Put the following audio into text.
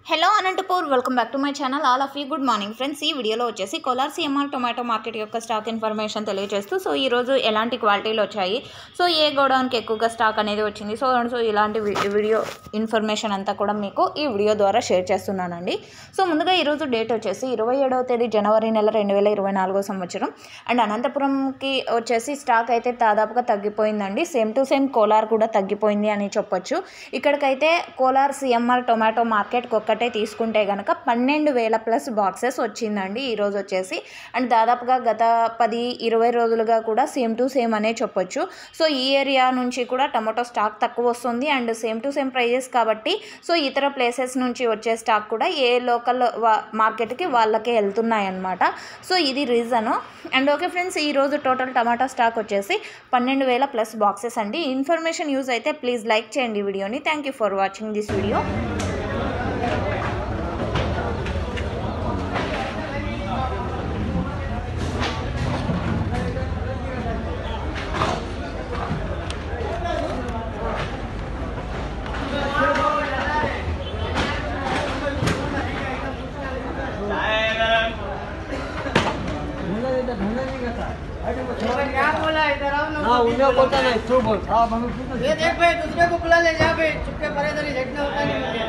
Hello Anantapur welcome back to my channel all of you good morning friends. ఈ వీడియోలో వచ్చేసి Kolar CMR tomato market యొక్క stock information తెలియజేస్తూ ఈరోజు ఎలాంటి క్వాలిటీలు వచ్చాయి, ఏ గోడౌన్కి ఎక్కువగా స్టాక్ అనేది వచ్చింది, సో ఇలాంటి వీడియో ఇన్ఫర్మేషన్ అంతా కూడా మీకు ఈ వీడియో ద్వారా షేర్ చేస్తున్నానండి. ముందుగా ఈరోజు డేట్ వచ్చేసి 27వ తేదీ జనవరి నెల 2024 సంవత్సరం. అండ్ అనంతపురంకి వచ్చేసి స్టాక్ అయితే దాదాపుగా తగ్గిపోయిందండి. సేమ్ టు సేమ్ కోలార్ కూడా తగ్గిపోయింది అని చెప్పొచ్చు. ఇక్కడికైతే కోలార్ సిఎంఆర్ టొమాటో మార్కెట్కి ఒక్కటే తీసుకుంటే కనుక 12,000 ప్లస్ బాక్సెస్ వచ్చిందండి ఈరోజు వచ్చేసి. అండ్ దాదాపుగా గత 10-20 రోజులుగా కూడా సేమ్ టు సేమ్ అనే చెప్పొచ్చు. ఈ ఏరియా నుంచి కూడా టమాటో స్టాక్ తక్కువ వస్తుంది and same to same prices కాబట్టి ఇతర ప్లేసెస్ నుంచి వచ్చే స్టాక్ కూడా ఏ లోకల్ మార్కెట్కి వాళ్ళకే వెళ్తున్నాయి అన్నమాట. ఇది రీజను. అండ్ ఓకే ఫ్రెండ్స్, ఈరోజు టోటల్ టమాటా స్టాక్ వచ్చేసి 12,000 ప్లస్ బాక్సెస్ అండి. ఇన్ఫర్మేషన్ యూజ్ అయితే ప్లీజ్ లైక్ చేయండి వీడియోని. Thank you for watching this video. क्या बोला इधर आओ ना। हाँ उन्हें बोलता नहीं तू बोल। हाँ ये देख भाई दूसरे को बुला ले जा भाई, चुपके परे इधर ही झटना होता नहीं मुझे।